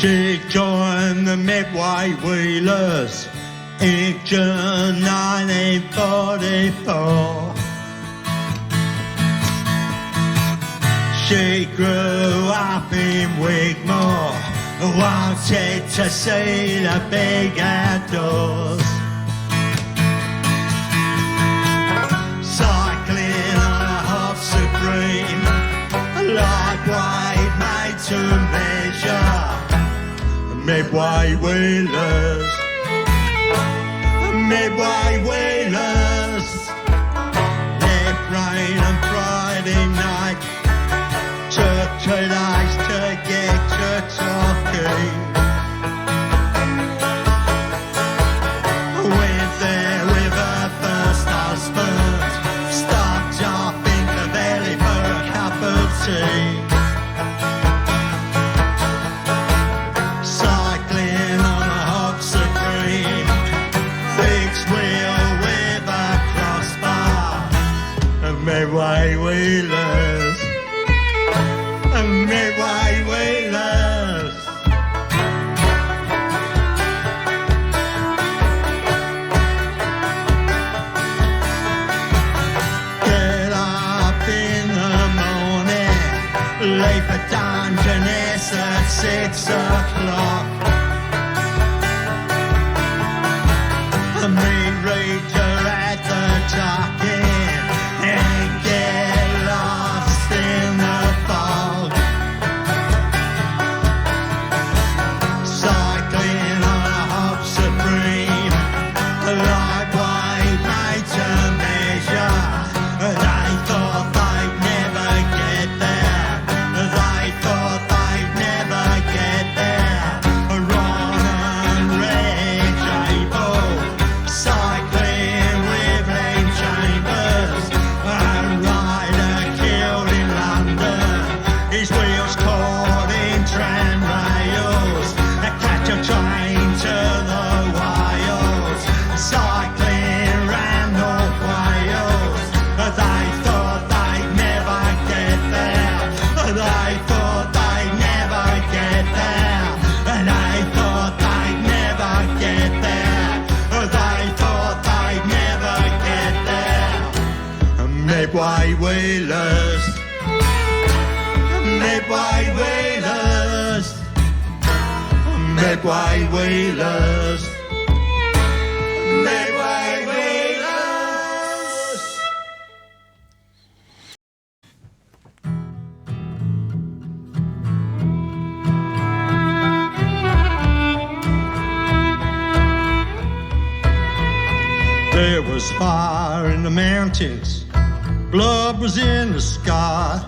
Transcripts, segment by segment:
She joined the Medway Wheelers in June 1944. She grew up in Wigmore, wanted to see the big outdoors. Cycling on a horse of green, lightweight made to measure. Medway Wheelers, Medway Wheelers. Left rain on Friday night, took 2 days to get to Torquay. Went there with her first husband, stopped off in the valley for a cup of tea. Cycling on a hops of green, fixed wheel with a crossbar. Medway Wheelers, Medway Wheelers. Get up in the morning, leave for Dungeness at 6 o'clock. Meet Rita at the docking and get lost in the fog. Cycling on a hops of green, lightweight made to measure. They thought they'd never get there. They thought they'd never get there. Ron and Red Jable, cycling with Len Chambers. A rider killed in London, his wheels caught in tram rails. Catch a train to the Wales, cycling round North Wales. They thought they'd never get there. They thought they'd never get there. They thought they'd never get there. They thought they'd never get there. Medway Wheelers, Medway Wheelers, Medway Wheelers, Medway Wheelers. There was fire in the mountains, blood was in the sky.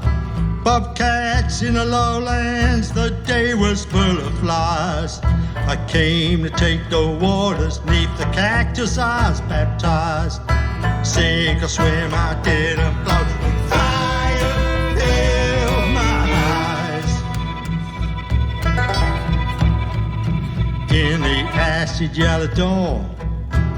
Bobcats in the lowlands, the day was full of flies. I came to take the waters, neath the cactus I was baptized. Sink or swim, I didn't float. Fire filled my eyes. In the acid yellow dawn,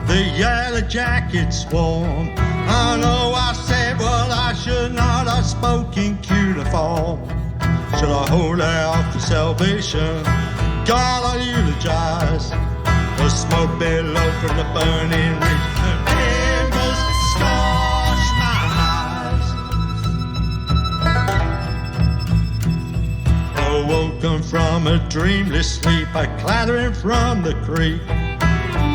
the yellow jackets swarm. I know I said what I should not have spoken cuneiform. Should I hold out for salvation? God, I eulogize. The smoke below from the burning ridge, the embers scorch my eyes. Awoken from a dreamless sleep, I clattering from the creek.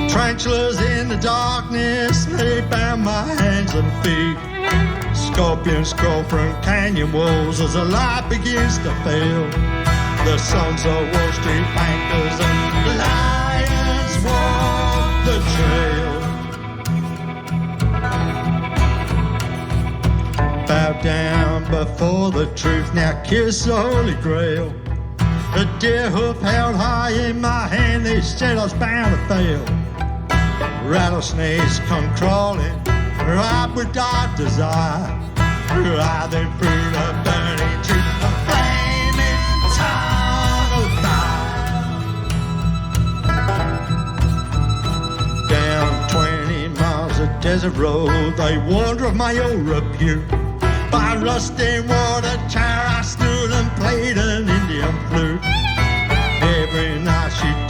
Tarantulas in the darkness, they bound my hands and feet. Scorpions crawl from canyon walls as the light begins to fail. The sons of Wall Street bankers and lions walk the trail. Bow down before the truth, now kiss the Holy Grail. A deer hoof held high in my hand, they said I was bound to fail. Rattlesnakes come crawling, right with dark desire. Writhing through the burning tree, a flaming tongue of fire. Down 20 miles of desert road, they wander of my old repute. By rusting water tower I stood and played an Indian flute. Every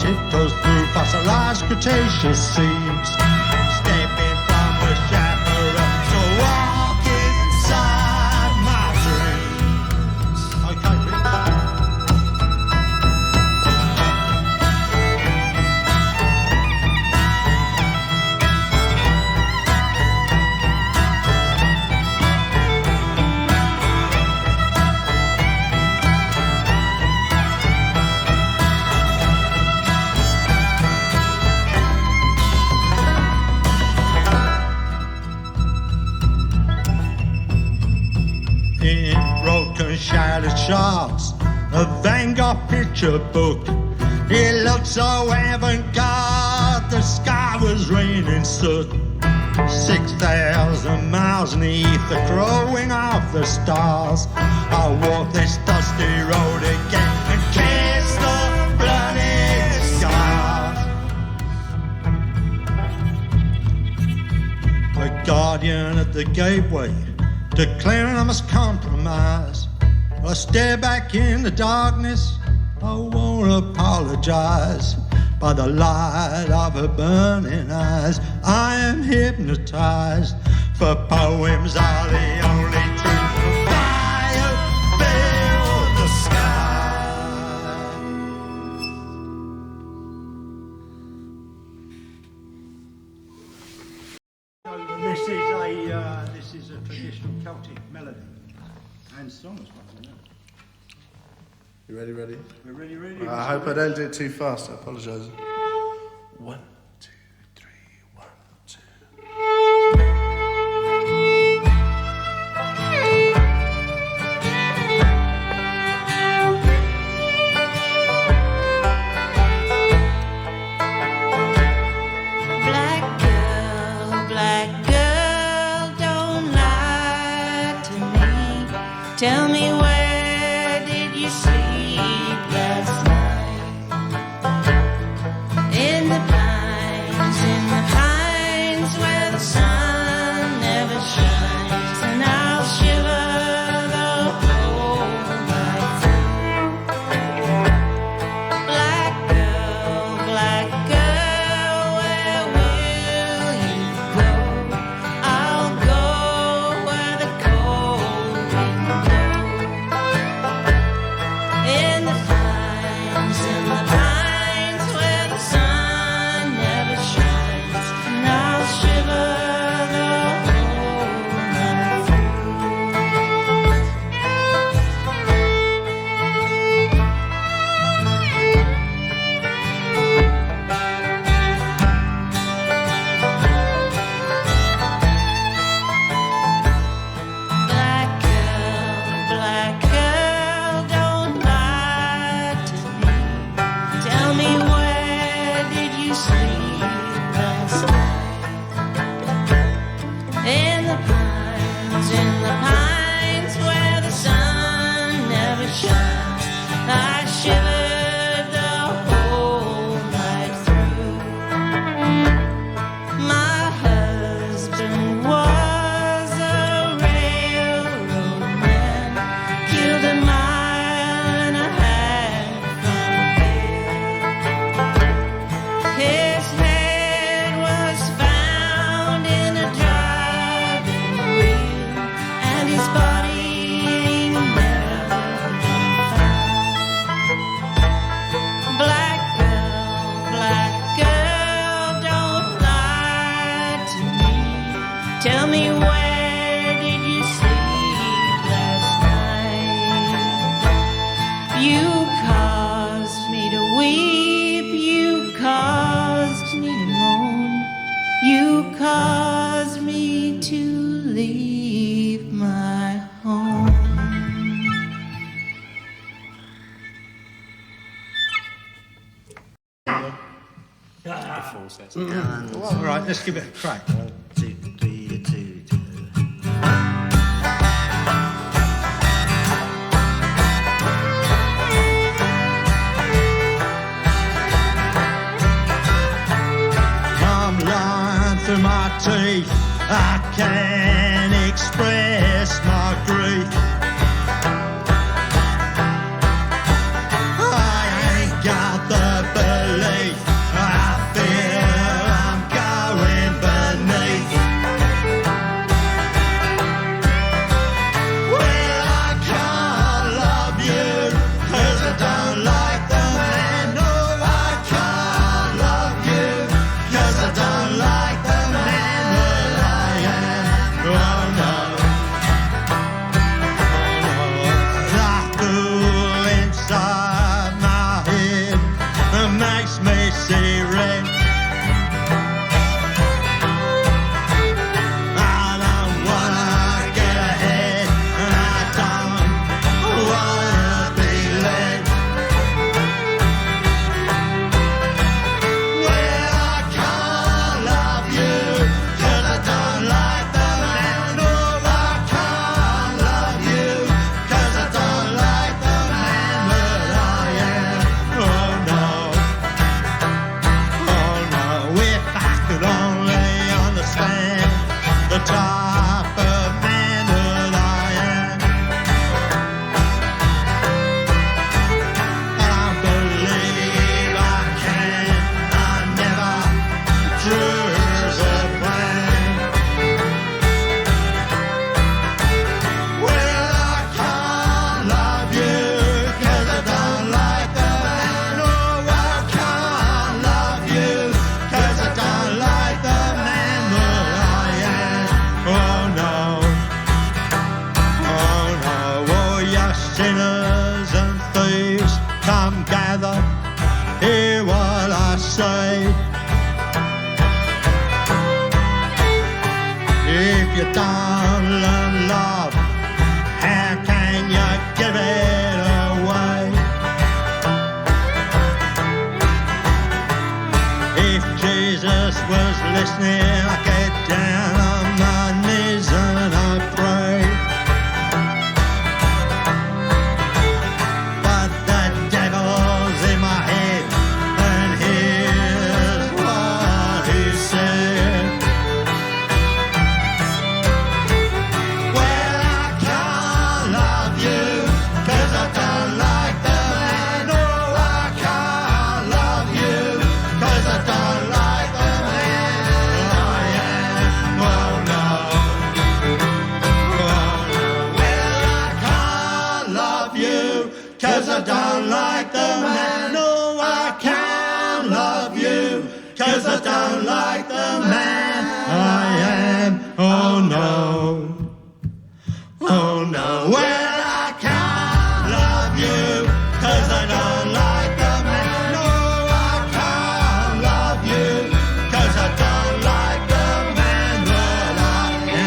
tiptoes through fossilized Cretaceous seams. Stepping from the chaparral to walk inside my dreams. Okay, Rick. In broken shattered shards, a Van Gogh picture book. It looked so avant-garde, the sky was raining soot. 6,000 miles beneath the crowing of the stars, I walk this dusty road again and kiss the bloody scars. The guardian at the gateway, declaring I must compromise. I stare back in the darkness, I won't apologize. By the light of her burning eyes, I am hypnotized, for poems are the only truth. Fire fill the sky. This is a traditional Celtic melody and song as far as I know. You ready? We're ready. I hope I don't do it too fast. I apologise. 1, 2, 3, 1, 2. Black girl, don't lie to me. Tell me, where did you sleep last night? In the pines where the sun never shines, and I'll shiver the whole night through. Black girl, where will you go? I'll go where the cold wind blows. In the pines where the sun never shines, and I'll shiver the whole night through. Black girl, don't lie to me. Tell me, where did you sleep last night? In the pines where the sun never shines, I shivered the whole night through. My husband was a railroad man, killed a mile and a half from here. His head was found in a driving wheel, and his body never been found. Black girl, don't lie to me. Tell me, where did you sleep last night? You caused me to weep, you caused me to moan, you caused me to leave my home. All right, let's give it a crack. 1, 2, 3, 2, 2. I'm lying through my teeth, I can't express my grief. I ain't got the belief you don't love, how can you give it away? If Jesus was listening, I'd get down on my knees and I'd pray. But the devil's in my head, and here's what he said. Well, I can't love you, 'cause I don't like the man. No, I can't love you, 'cause I don't like the man I am. Oh no. Oh no. Well, I can't love you, 'cause I don't like the man. No, I can't love you, 'cause I don't like the man I am. Oh no. Oh no. Well, I can't love you, 'cause I don't like the man. No, I can't love you, 'cause I don't like the man that I am.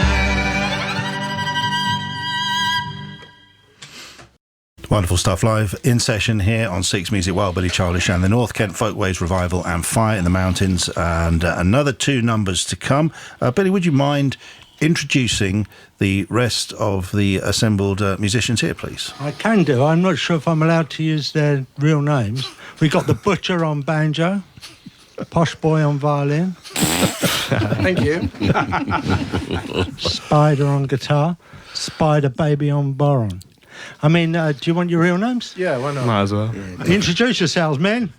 Wonderful stuff. Live in session here on Six Music, Wild Billy, Childish and the North Kent Folkways Revival and Fire in the Mountains, and another 2 numbers to come. Billy, would you mind introducing the rest of the assembled musicians here, please? I can do. I'm not sure if I'm allowed to use their real names. We got the Butcher on banjo, Posh Boy on violin, Thank you. Spider on guitar, Spider Baby on boron. I mean, do you want your real names? Yeah, why not? Might as well. Introduce yourselves, men.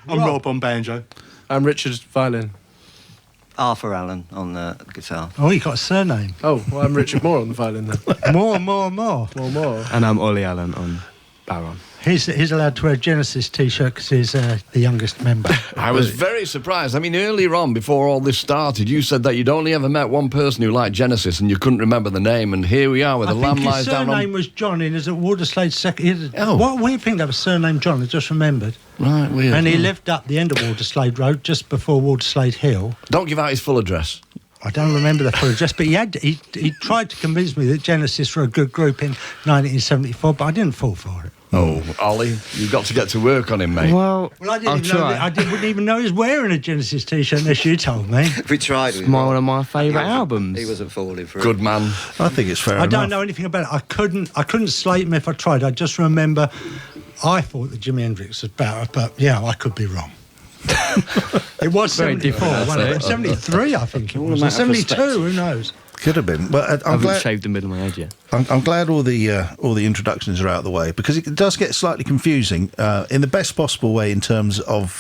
I'm Rob on banjo. I'm Richard violin. Arthur Allen on the guitar. Oh, you got a surname. Oh, well, I'm Richard Moore on the violin then. More. More. And I'm Ollie Allen on baron. He's allowed to wear a Genesis T-shirt because he's the youngest member. I was very surprised. I mean, earlier on, before all this started, you said that you'd only ever met one person who liked Genesis and you couldn't remember the name, and here we are with I the think land lies his down surname on... was John, and is at Waterslade second. Oh. What weird thing that was surname John, I just remembered. Right, weird. And he lived up the end of Waterslade Road, just before Waterslade Hill. Don't give out his full address. I don't remember the full address, but he tried to convince me that Genesis were a good group in 1974, but I didn't fall for it. Oh, Ollie, you've got to get to work on him, mate. Well, Well, I didn't I'll even know try. wouldn't even know he was wearing a Genesis T-shirt unless you told me. We tried. It's one of my favourite albums. He wasn't falling for Good it. man. I think it's fair I enough. don't know anything about it. I couldn't slate him if I tried. I just remember I thought that Jimi Hendrix was better, but yeah, I could be wrong. It was Very 74, different, wasn't it? that's it. 73, I think it All a was. Or matter of 72, perspective. who knows? Could have been. But I I'm haven't glad. shaved the middle of my head yet. I'm glad all the introductions are out of the way, because it does get slightly confusing in the best possible way in terms of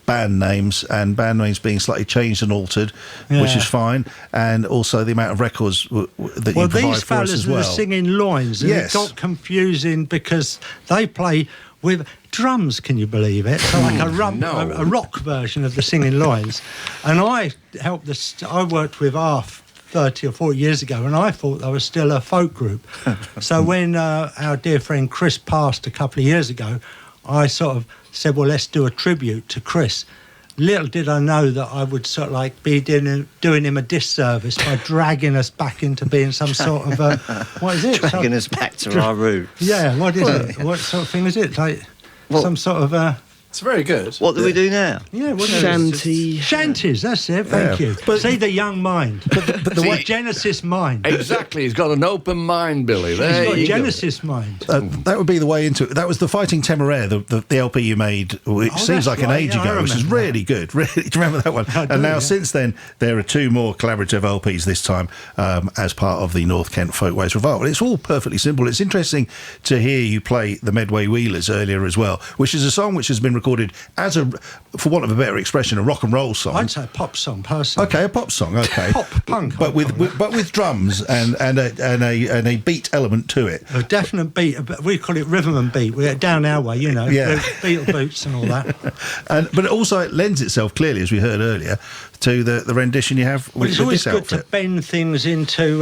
band names, and band names being slightly changed and altered, which Yeah. is fine, and also the amount of records that Well, you provide these for us fellas as were well. singing loins, and Yes. it got confusing because they play with drums, can you believe it? So like a rock version of the singing loins. And I helped I worked with Arf 30 or 40 years ago, and I thought they were still a folk group. So when our dear friend Chris passed a couple of years ago, I sort of said, well, let's do a tribute to Chris. Little did I know that I would sort of like be doing him a disservice by dragging us back into being some sort of what is it? Dragging us back to our root. Yeah, what is it? What sort of thing is it? Like Well- some sort of It's very good. What do we do now? yeah, what is it? Shanty. Shanties, that's it. Thank Yeah. you. But see the young mind, the See- Genesis mind. Exactly, he's got an open mind, Billy. He's There got a you go. Genesis mind. That would be the way into it. That was the Fighting Temeraire, the LP you made, which seems that's like an right, age yeah, I ago, which is remember that. really good. Really, do you remember that one? I do, And now, yeah. since then, there are 2 more collaborative LPs this time as part of the North Kent Folkways Revival. It's all perfectly simple. It's interesting to hear you play the Medway Wheelers earlier as well, which is a song which has been recorded as for want of a better expression, a rock and roll song. I'd say a pop song, personally. Okay, a pop song. Okay, Pop punk, but I'd with, call it. but with drums and a beat element to it. A definite beat. We call it rhythm and beat. We're down our way, you know. Yeah. Beatle boots and all that. But also it lends itself clearly, as we heard earlier, to the rendition you have Well, with, it's with always this good outfit? to bend things into,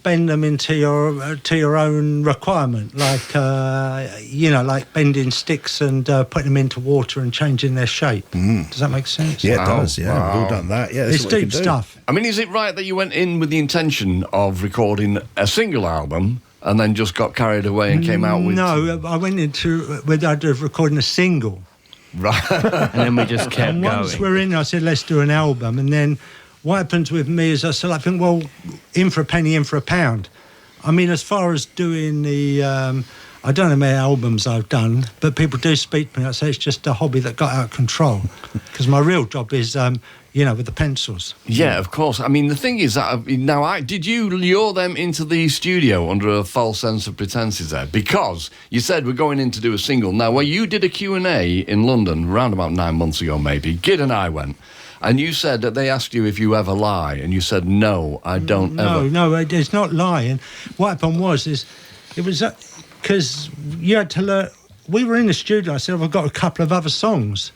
bend them into your own requirement, like like bending sticks and putting them into water and changing their shape. Does that make sense? Yeah, it Wow. does. Yeah, we've all done that. Yeah, this It's is what you deep can do. stuff. I mean, is it right that you went in with the intention of recording a single album and then just got carried away and came out with... No, I went into with the idea of recording a single. Right. And then we just kept And once going. we're in, I said, let's do an album. And then what happens with me is I think, well, in for a penny, in for a pound. I mean, as far as doing the... I don't know how many albums I've done, but people do speak to me. I say it's just a hobby that got out of control. Because my real job is, with the pencils. Yeah, of course. I mean, the thing is that did you lure them into the studio under a false sense of pretenses there? Because you said we're going in to do a single. Now, when you did a Q&A in London around about 9 months ago, maybe, Gid and I went, and you said that they asked you if you ever lie, and you said, no, I don't ever. No, it's not lying. What happened was it was because you had to learn. We were in the studio. I said, I've got a couple of other songs.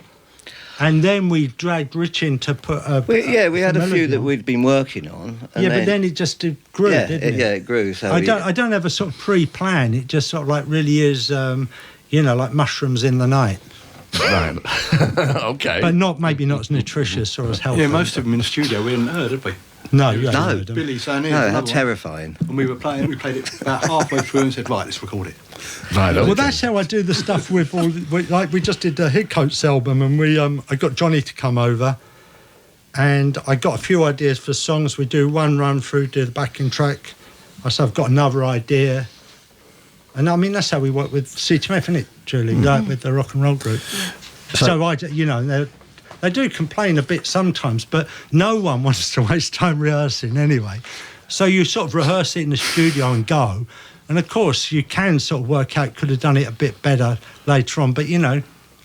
And then we dragged Rich in to put a... We had a few melody that on. we'd been working on. And But then it just grew, didn't it? Yeah, it grew. So I don't have a sort of pre-plan. It just sort of like really is, like mushrooms in the night. Right. Okay. But maybe not as nutritious or as healthy. Yeah, most of them in the studio we hadn't heard, had we? No, you No. haven't heard them. Billy's saying, No, how terrifying. And we played it about halfway through and said, right, let's record it. Right, okay. Well, that's how I do the stuff with we just did the Hidcoats album, and I got Johnny to come over, and I got a few ideas for songs. We do one run through, do the backing track. I said I've got another idea, and I mean that's how we work with CTMF, isn't it, Julie? Like with the rock and roll group. So they do complain a bit sometimes, but no one wants to waste time rehearsing anyway. So you sort of rehearse it in the studio and go. And of course, you can sort of work out, could have done it a bit better later on. But,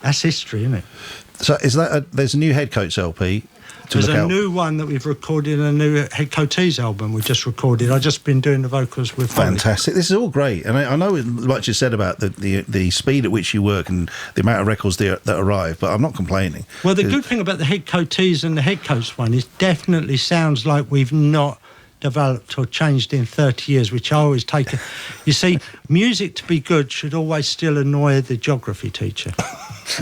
that's history, isn't it? So is that there's a new Headcoats LP to There's look a out? new one that we've recorded, a new Headcoatees album we just recorded. I've just been doing the vocals with Foley. Fantastic. This is all great. And I know much is said about the speed at which you work and the amount of records that arrive, but I'm not complaining. Well, the good thing about the Headcoatees and the Headcoats one is definitely sounds like we've not developed or changed in 30 years, which I always take. You see, music to be good should always still annoy the geography teacher. That's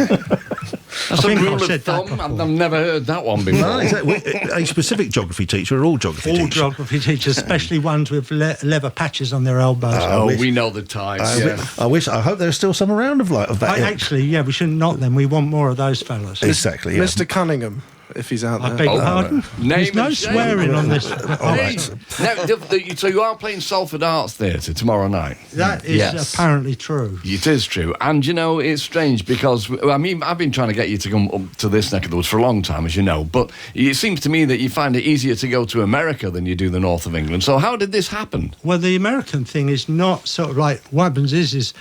a think rule I've of said that thumb. before. I've never heard that one before. No, exactly. A specific geography teacher or all geography All teachers? geography teachers, especially ones with leather patches on their elbows. Oh, wish- we know the types. I hope there's still some around of that. Actually, we shouldn't knock them. We want more of those fellas. Exactly. Yeah. Mr. Cunningham, if he's out I there. beg your pardon? Name There's no and shame. swearing on this. Hey, now, so you are playing Salford Arts Theatre tomorrow night? That is Yes. apparently true. It is true. And, it's strange because, I mean, I've been trying to get you to come up to this neck of the woods for a long time, as you know, but it seems to me that you find it easier to go to America than you do the north of England. So how did this happen? Well, the American thing is not sort of like what happens is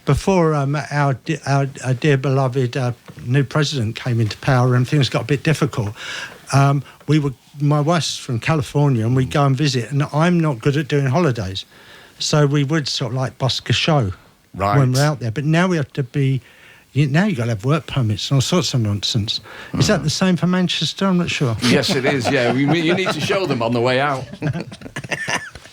before our dear beloved new president came into power and things got a bit difficult. My wife's from California and we go and visit, and I'm not good at doing holidays, so we would sort of like busk a show when we're out there. But now we have to be. Now you've got to have work permits and all sorts of nonsense. Is that the same for Manchester? I'm not sure. Yes, it is, yeah. You need to show them on the way out.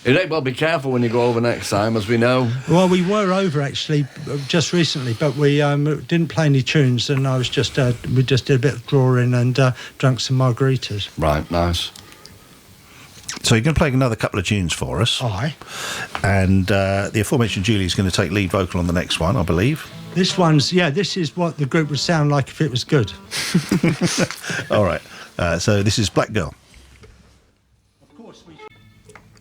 Well, be careful when you go over next time, as we know. Well, we were over actually just recently, but we didn't play any tunes, and I was just we just did a bit of drawing and drank some margaritas. Right, nice. So you're going to play another couple of tunes for us. Aye. And the aforementioned Julie's going to take lead vocal on the next one, I believe. This is what the group would sound like if it was good. All right. So this is Black Girl.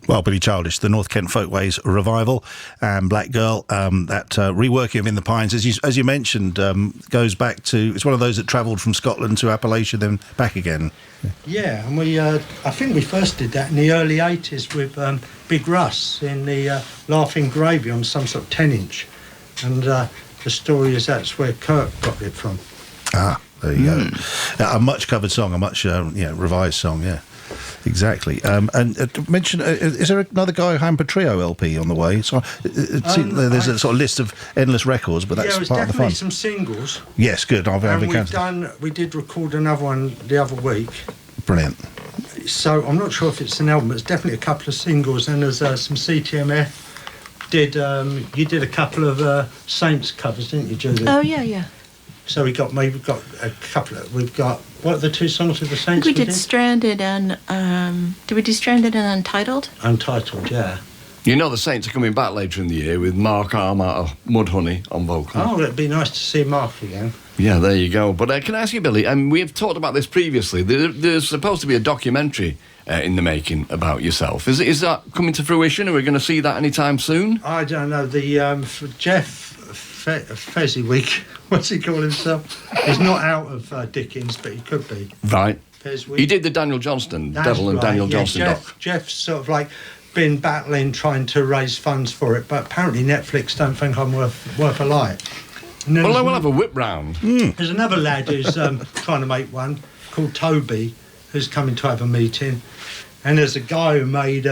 Well, Billy Childish, the North Kent Folkways revival, and Black Girl, that reworking of In the Pines, as you mentioned, goes back to, it's one of those that travelled from Scotland to Appalachia, then back again. Yeah, and I think we first did that in the early 80s with Big Russ in the Laughing Gravy on some sort of 10-inch. And the story is that's where Kirk got it from. Ah, there you go. A much covered song, a much revised song, yeah. Exactly. And mention, is there another Guy Hamper Trio LP on the way? So there's a sort of list of endless records, but that's Yeah, it was part of the definitely fun. some singles. Yes, good. And we did record another one the other week. Brilliant. So I'm not sure if it's an album, but it's definitely a couple of singles, and there's some CTMF. You did a couple of Saints covers, didn't you, Julie? Oh, yeah. So we've got a couple of, what are the two songs with the I Saints think we did Stranded and, did we do Stranded and Untitled? Untitled, yeah. You know the Saints are coming back later in the year with Mark Armour, Mudhoney on vocal. Oh, it'd be nice to see Mark again. Yeah, there you go. But can I ask you, Billy, we've talked about this previously. There's supposed to be a documentary in the making about yourself. Is that coming to fruition? Are we going to see that anytime soon? I don't know. The Jeff Fezziwig, what's he call himself? He's not out of Dickens, but he could be. Right. Fezziwig. He did the Daniel Johnston, That's Devil and right, Daniel yeah, Johnston doc. Jeff's sort of like been battling, trying to raise funds for it, but apparently Netflix don't think I'm worth a light. Well, we'll have a whip round. There's another lad who's trying to make one called Toby, who's coming to have a meeting, and there's a guy who made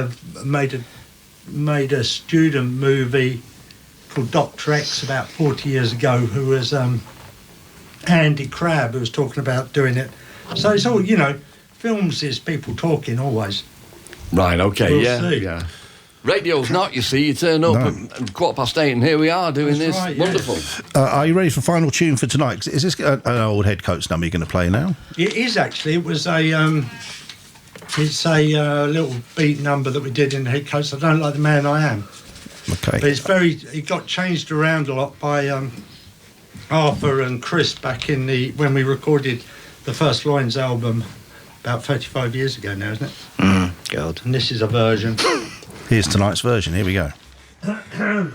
a student movie called Dr. X about 40 years ago, who was Andy Crabb, who was talking about doing it. So it's all, films is people talking always. Right, okay, We'll see. yeah. Radio's not, you see. You turn up at 8:15 and here we are doing That's this. right, yeah. Wonderful. Are you ready for final tune for tonight? Is this an old Head Coach number you're going to play now? It is actually. It was it's a little beat number that we did in the Head Coach. I Don't Like the Man I Am. Okay. But it got changed around a lot by Arthur and Chris back in when we recorded the first Loins album about 35 years ago now, isn't it? God. And this is a version. Here's tonight's version. Here we go. Got a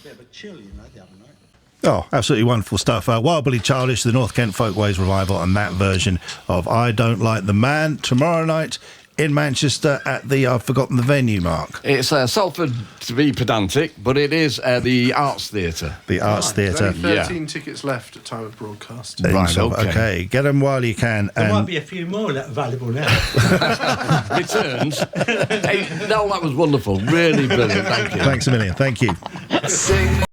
bit of a chill, the other night. Oh, absolutely wonderful stuff. Wild Billy Childish, the North Kent Folkways revival, and that version of I Don't Like the Man tomorrow night in Manchester at the, I've forgotten the venue, Mark. It's Salford, to be pedantic, but it is the Arts Theatre. The Arts There's Theatre. only 13 tickets left at time of broadcast. Right, Okay, get them while you can. There And might be a few more available now. Returns. Hey, no, that was wonderful. Really brilliant. Thank you. thanks a million. Thank you. Sing